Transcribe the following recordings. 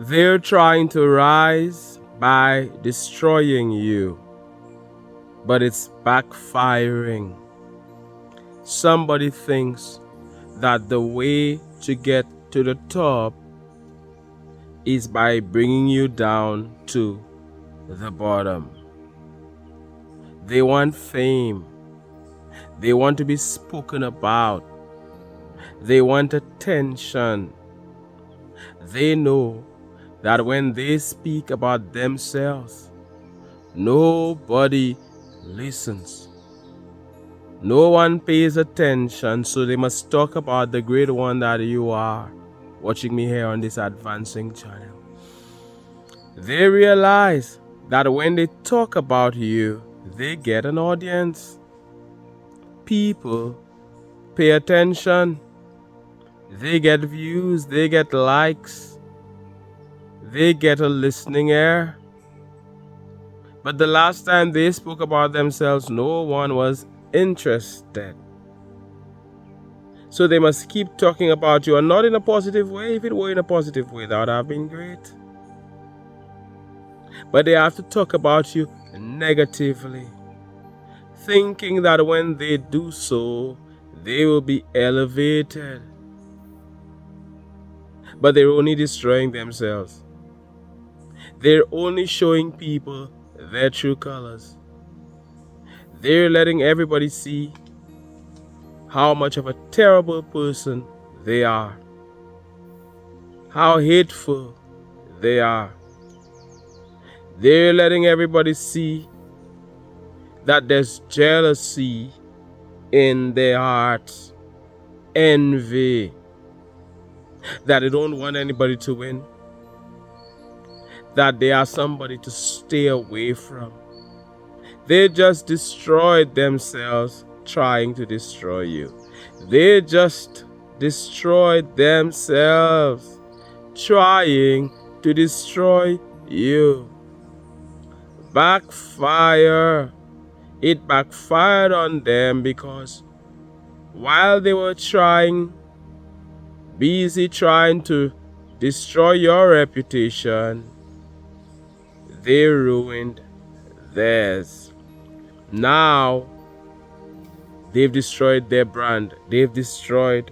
They're trying to rise by destroying you, but it's backfiring. Somebody thinks that the way to get to the top is by bringing you down to the bottom. They want fame. They want to be spoken about. They want attention. They know that when they speak about themselves, nobody listens. No one pays attention, so they must talk about the great one that you are, watching me here on this advancing channel. They realize that when they talk about you, they get an audience. People pay attention. They get views, they get likes, they get a listening ear. But the last time they spoke about themselves, no one was interested. So they must keep talking about you, and not in a positive way. If it were in a positive way, that would have been great. But they have to talk about you negatively, thinking that when they do so, they will be elevated. But they're only destroying themselves. They're only showing people their true colors. They're letting everybody see how much of a terrible person they are, how hateful they are. They're letting everybody see that there's jealousy in their hearts, envy, that they don't want anybody to win, that they are somebody to stay away from. They just destroyed themselves trying to destroy you. They just destroyed themselves trying to destroy you. Backfire. It backfired on them because while they were busy trying to destroy your reputation, they ruined theirs. Now, they've destroyed their brand. They've destroyed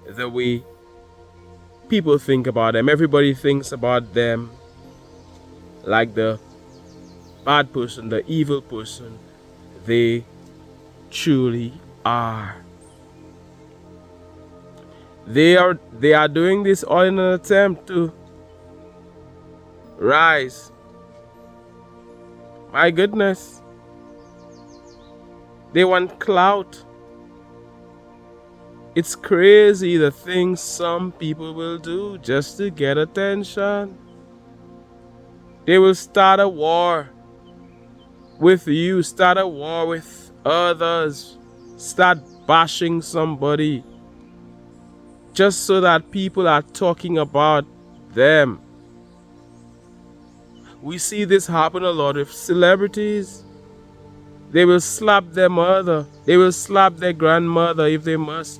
the way people think about them. Everybody thinks about them like the bad person, the evil person they truly are. They are doing this all in an attempt to rise. My goodness. They want clout. It's crazy the things some people will do just to get attention. They will start a war with you, start a war with others, start bashing somebody just so that people are talking about them. We see this happen a lot with celebrities. They will slap their mother, they will slap their grandmother if they must,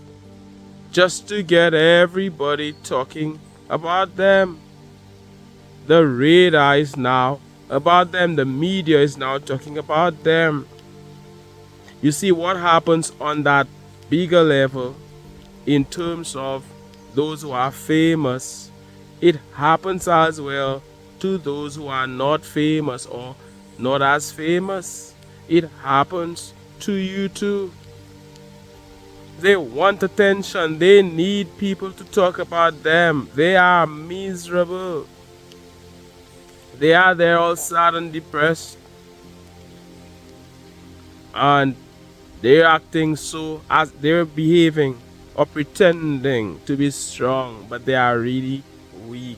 just to get everybody talking about them. The radar is now about them, the media is now talking about them. You see what happens on that bigger level in terms of those who are famous. It happens as well to those who are not famous or not as famous. It happens to you too. They want attention. They need people to talk about them. They are miserable. They are there all sad and depressed. And they're acting so as they're behaving or pretending to be strong, but they are really weak.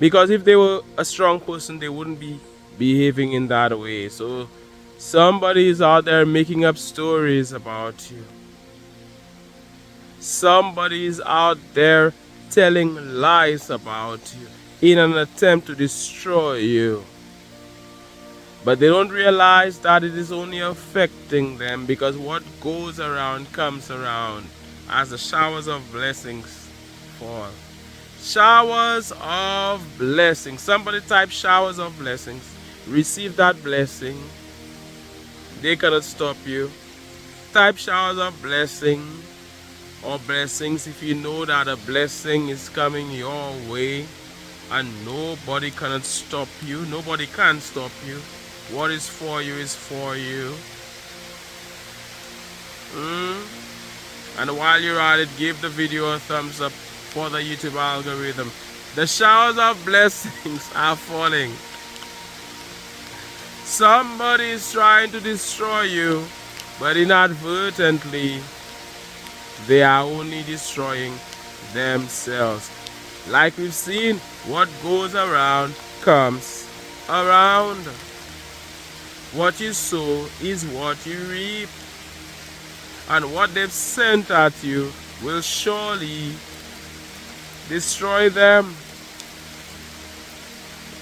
Because if they were a strong person, they wouldn't be behaving in that way. So somebody is out there making up stories about you. Somebody is out there telling lies about you in an attempt to destroy you. But they don't realize that it is only affecting them, because what goes around comes around as the showers of blessings fall. Showers of blessings. Somebody type showers of blessings. Receive that blessing. They cannot stop you. Type showers of blessing or blessings if you know that a blessing is coming your way and nobody cannot stop you. Nobody can stop you. What is for you is for you. And while you're at it, give the video a thumbs up for the YouTube algorithm. The showers of blessings are falling. Somebody is trying to destroy you, but inadvertently, they are only destroying themselves. Like we've seen, what goes around comes around. What you sow is what you reap. And what they've sent at you will surely destroy them.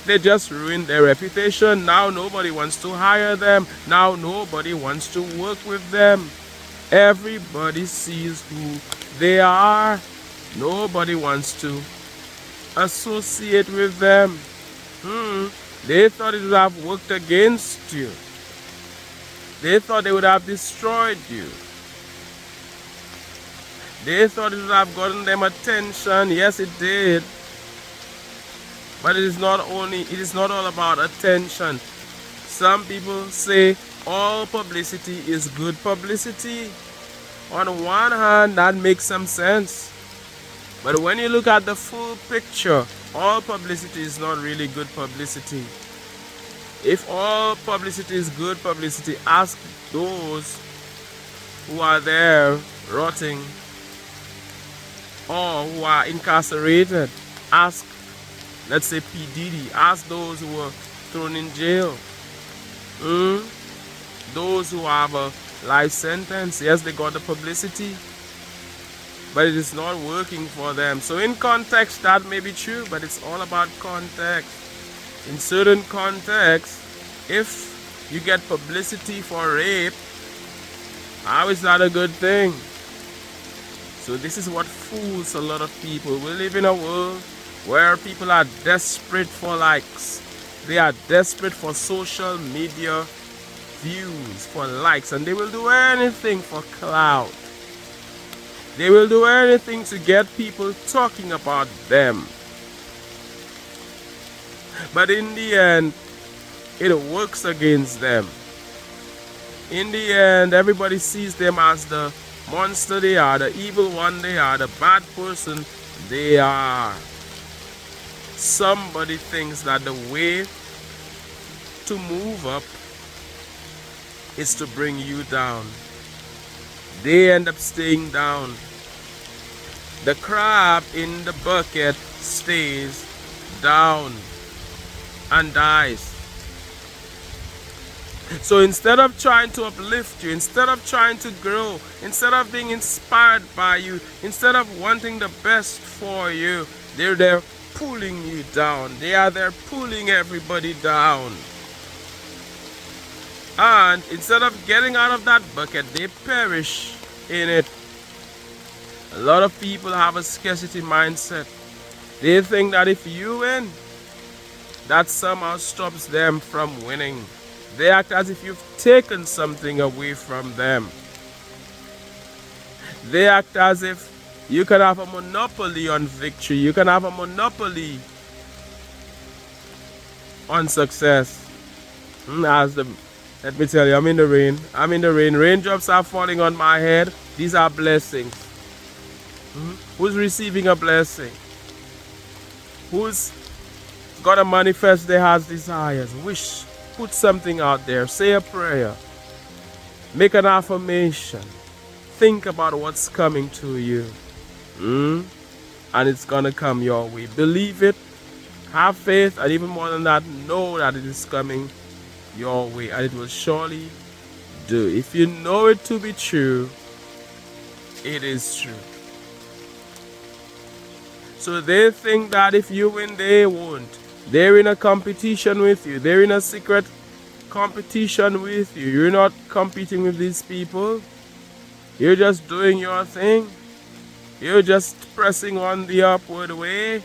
They just ruined their reputation. Now nobody wants to hire them. Now nobody wants to work with them. Everybody sees who they are. Nobody wants to associate with them. They thought it would have worked against you. They thought they would have destroyed you. They thought it would have gotten them attention. Yes, it did. But it is not all about attention. Some people say all publicity is good publicity. On one hand, that makes some sense. But when you look at the full picture, all publicity is not really good publicity. If all publicity is good publicity, ask those who are there rotting or who are incarcerated. Ask, let's say P. Diddy. Ask those who were thrown in jail. Those who have a life sentence. Yes, they got the publicity, but it is not working for them. So in context, that may be true, but it's all about context. In certain contexts, if you get publicity for rape, how is that a good thing? So this is what fools a lot of people. We live in a world where people are desperate for likes. They are desperate for social media views, for likes, and they will do anything for clout. They will do anything to get people talking about them. But in the end, it works against them. In the end, everybody sees them as the monster they are, the evil one they are, the bad person they are. Somebody thinks that the way to move up is to bring you down. They end up staying down. The crab in the bucket stays down and dies. So instead of trying to uplift you, instead of trying to grow, instead of being inspired by you, instead of wanting the best for you, they're there pulling you down. They are there pulling everybody down. And instead of getting out of that bucket, they perish in it. A lot of people have a scarcity mindset. They think that if you win, that somehow stops them from winning. They act as if you've taken something away from them. They act as if you can have a monopoly on victory. You can have a monopoly on success. Let me tell you, I'm in the rain. I'm in the rain. Raindrops are falling on my head. These are blessings. Who's receiving a blessing? Who's got to manifest their heart's desires? Wish. Put something out there. Say a prayer. Make an affirmation. Think about what's coming to you. And it's going to come your way. Believe it. Have faith. And even more than that, know that it is coming your way. And it will surely do. If you know it to be true, it is true. So they think that if you win, they won't. They're in a competition with you. They're in a secret competition with you. You're not competing with these people. You're just doing your thing. You're just pressing on the upward way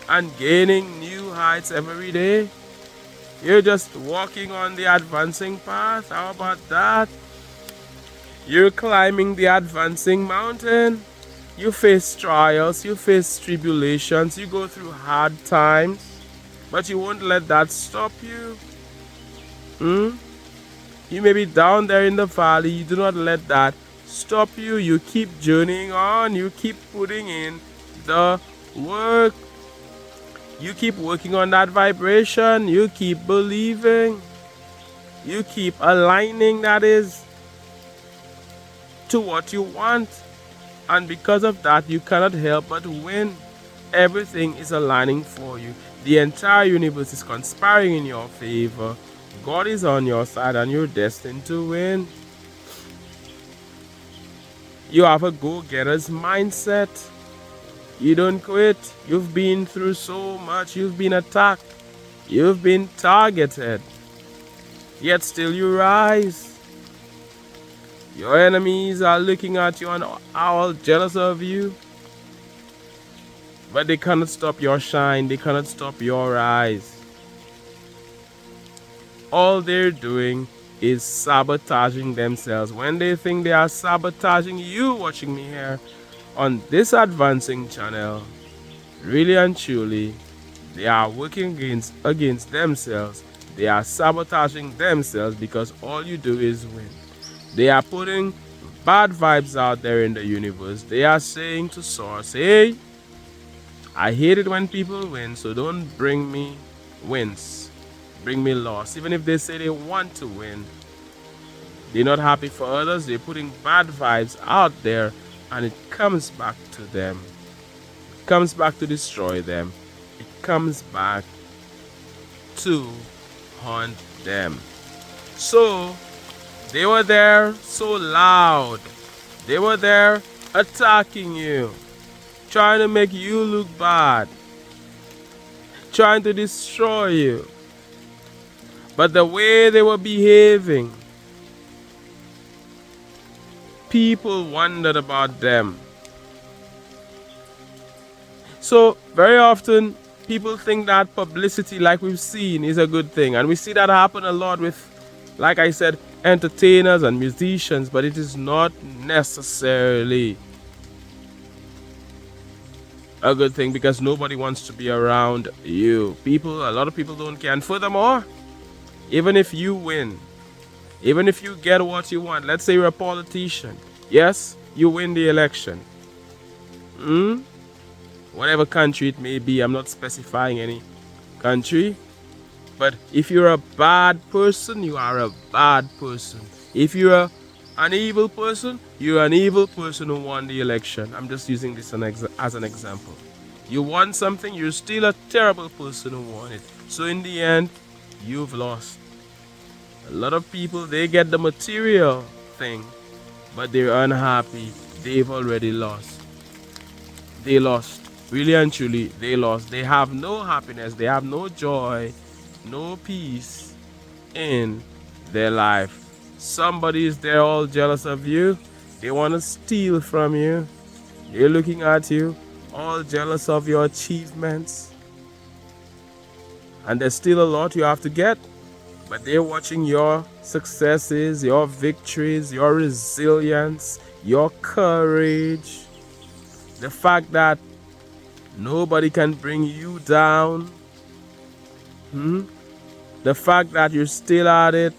and gaining new heights every day. You're just walking on the advancing path. How about that? You're climbing the advancing mountain. You face trials, you face tribulations, you go through hard times, but you won't let that stop you. You may be down there in the valley, you do not let that stop you. You keep journeying on, you keep putting in the work, you keep working on that vibration, you keep believing, you keep aligning, that is, to what you want. And because of that, you cannot help but win. Everything is aligning for you. The entire universe is conspiring in your favor. God is on your side and you're destined to win. You have a go-getter's mindset. You don't quit. You've been through so much. You've been attacked. You've been targeted. Yet still you rise. Your enemies are looking at you and are all jealous of you. But they cannot stop your shine. They cannot stop your rise. All they're doing is sabotaging themselves. When they think they are sabotaging you watching me here on this advancing channel, really and truly, they are working against themselves. They are sabotaging themselves because all you do is win. They are putting bad vibes out there in the universe. They are saying to Source, hey, I hate it when people win, so don't bring me wins. Bring me loss. Even if they say they want to win, they're not happy for others. They're putting bad vibes out there, and it comes back to them. It comes back to destroy them. It comes back to haunt them. So they were there so loud. They were there attacking you, trying to make you look bad, trying to destroy you. But the way they were behaving, people wondered about them. So very often people think that publicity, like we've seen, is a good thing. And we see that happen a lot with, like I said, entertainers and musicians, but it is not necessarily a good thing because nobody wants to be around you. A lot of people don't care. And furthermore, even if you win, even if you get what you want, let's say you're a politician, yes, you win the election. Whatever country it may be, I'm not specifying any country. But if you're a bad person, you are a bad person. If you're an evil person, you're an evil person who won the election. I'm just using this as an example. You won something, you're still a terrible person who won it. So in the end, you've lost. A lot of people, they get the material thing, but they're unhappy. They've already lost. They lost. Really and truly, they lost. They have no happiness. They have no joy, no peace in their life. Somebody is there all jealous of you. They want to steal from you. They're looking at you, all jealous of your achievements. And there's still a lot you have to get. But they're watching your successes, your victories, your resilience, your courage. The fact that nobody can bring you down. The fact that you're still at it.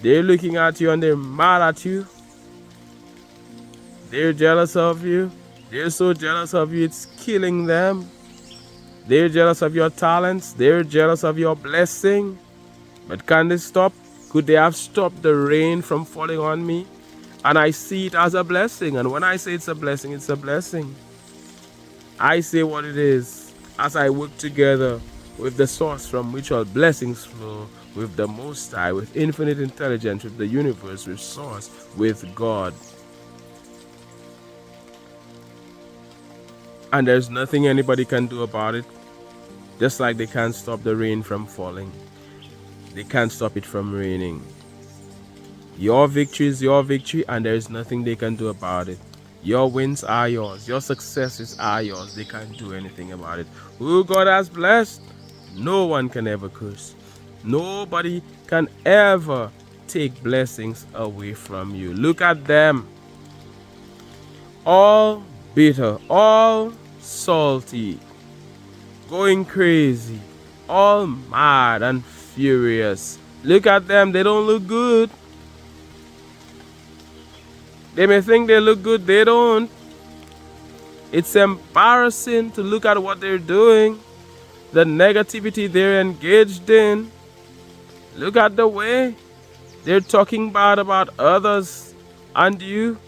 They're looking at you and they're mad at you. They're jealous of you. They're so jealous of you, it's killing them. They're jealous of your talents. They're jealous of your blessing. But can they stop? Could they have stopped the rain from falling on me? And I see it as a blessing. And when I say it's a blessing, it's a blessing. I say what it is as I work together with the source from which all blessings flow, with the Most High, with infinite intelligence, with the universe, with source, with God. And there's nothing anybody can do about it. Just like they can't stop the rain from falling. They can't stop it from raining. Your victory is your victory, and there is nothing they can do about it. Your wins are yours. Your successes are yours. They can't do anything about it. Who God has blessed, no one can ever curse. Nobody can ever take blessings away from you. Look at them. All bitter, all salty, going crazy, all mad and furious. Look at them. They don't look good. They may think they look good. They don't. It's embarrassing to look at what they're doing, the negativity they're engaged in. Look at the way they're talking bad about others and you.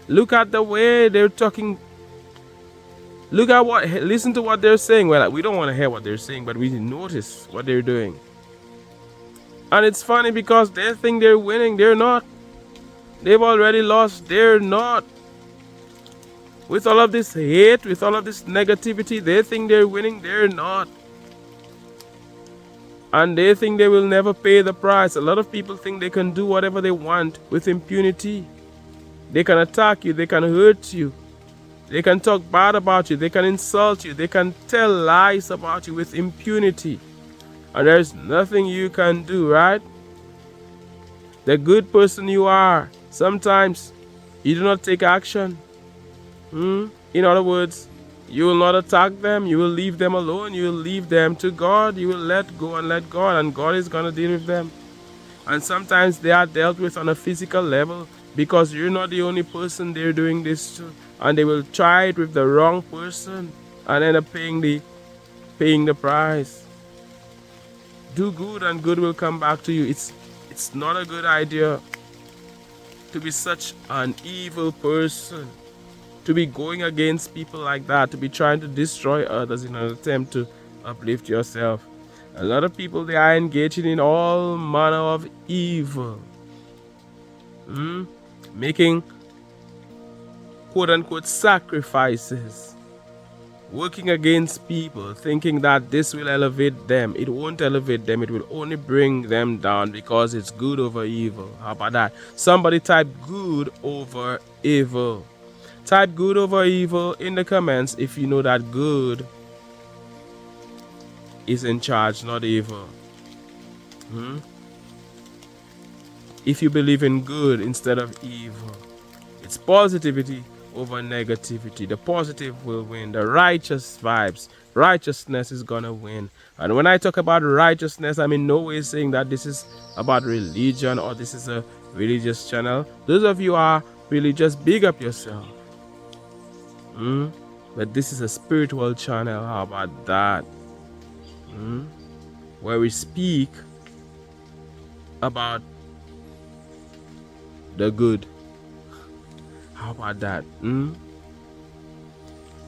Look at the way they're talking. Listen to what they're saying. Well, we don't want to hear what they're saying, but we notice what they're doing. And it's funny because they think they're winning. They're not. They've already lost. They're not. With all of this hate, with all of this negativity, they think they're winning. They're not. And they think they will never pay the price. A lot of people think they can do whatever they want with impunity. They can attack you. They can hurt you. They can talk bad about you. They can insult you. They can tell lies about you with impunity. And there's nothing you can do, right? The good person you are, sometimes you do not take action. In other words, you will not attack them. You will leave them alone. You will leave them to God. You will let go and let God, and God is going to deal with them. And sometimes they are dealt with on a physical level because you're not the only person they're doing this to. And they will try it with the wrong person and end up paying the price. Do good and good will come back to you. It's not a good idea to be such an evil person, to be going against people like that, to be trying to destroy others in an attempt to uplift yourself. A lot of people, they are engaging in all manner of evil, making quote-unquote sacrifices, working against people, thinking that this will elevate them. It won't elevate them. It will only bring them down because it's good over evil. How about that? Somebody type good over evil. Type good over evil in the comments if you know that good is in charge, not evil. If you believe in good instead of evil, it's positivity over negativity. The positive will win. The righteous vibes, righteousness is gonna win. And when I talk about righteousness, I'm in no way saying that this is about religion or this is a religious channel. Those of you are religious, big up yourself. But this is a spiritual channel. How about that? Where we speak about the good. How about that?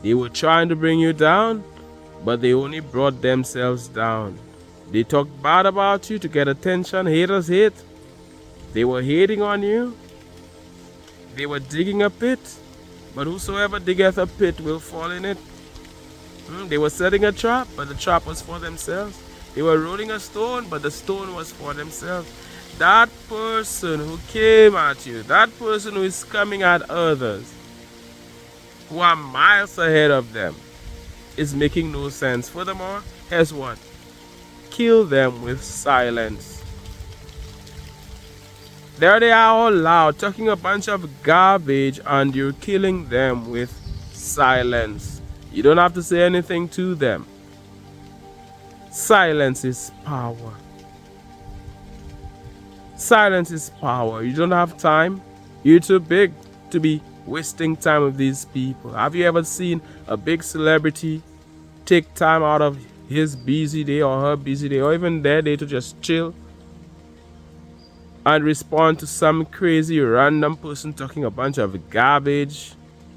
They were trying to bring you down, but they only brought themselves down. They talked bad about you to get attention. Haters hate. They were hating on you. They were digging a pit, but whosoever diggeth a pit will fall in it. They were setting a trap, but the trap was for themselves. They were rolling a stone, but the stone was for themselves. That person who came at you, that person who is coming at others, who are miles ahead of them, is making no sense. Furthermore, here's what? Kill them with silence. There they are all loud, talking a bunch of garbage, and you're killing them with silence. You don't have to say anything to them. Silence is power. Silence is power. You don't have time. You're too big to be wasting time with these people. Have you ever seen a big celebrity take time out of his busy day or her busy day or even their day to just chill and respond to some crazy random person talking a bunch of garbage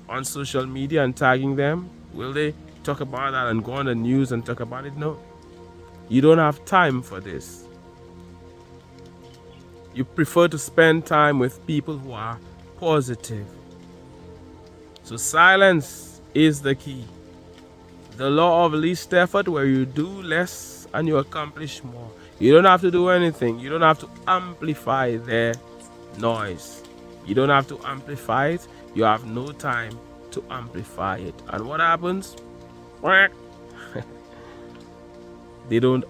on social media and tagging them? Will they talk about that and go on the news and talk about it? No. You don't have time for this. You prefer to spend time with people who are positive. So silence is the key. The law of least effort, where you do less and you accomplish more. You don't have to do anything. You don't have to amplify their noise. You don't have to amplify it. You have no time to amplify it. And what happens? They don't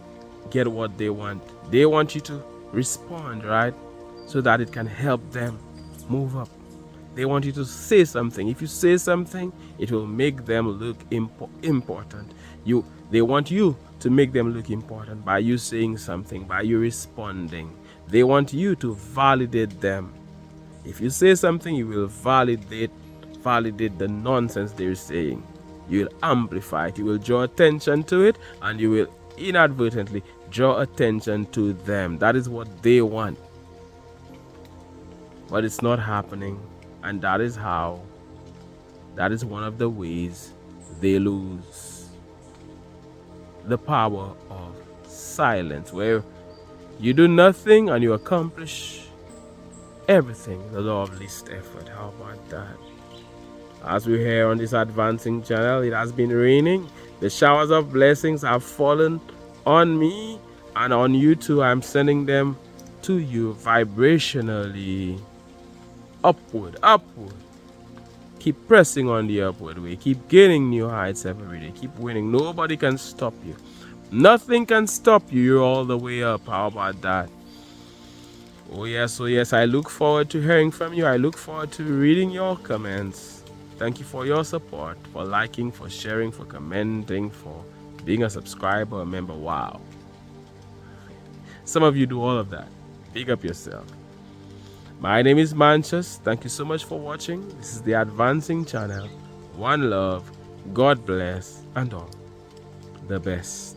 get what they want. They want you to respond, right? So that it can help them move up. They want you to say something. If you say something, it will make them look important. They want you to make them look important by you saying something, by you responding. They want you to validate them. If you say something, you will validate the nonsense they're saying. You will amplify it. You will draw attention to it, and you will inadvertently draw attention to them. That is what they want. But it's not happening. And that is one of the ways they lose the power of silence, where you do nothing and you accomplish everything. The law of least effort. How about that? As we hear on this advancing channel, it has been raining. The showers of blessings have fallen on me and on you too. I'm sending them to you vibrationally. Upward. Keep pressing on the upward way. Keep gaining new heights every day. Keep winning. Nobody can stop you. Nothing can stop you. You're all the way up. How about that? Oh yes. I look forward to hearing from you. I look forward to reading your comments. Thank you for your support, for liking, for sharing, for commenting, for being a subscriber, a member. Wow. Some of you do all of that. Big up yourself. My name is Mantius. Thank you so much for watching. This is the Advancing Channel. One love, God bless, and all the best.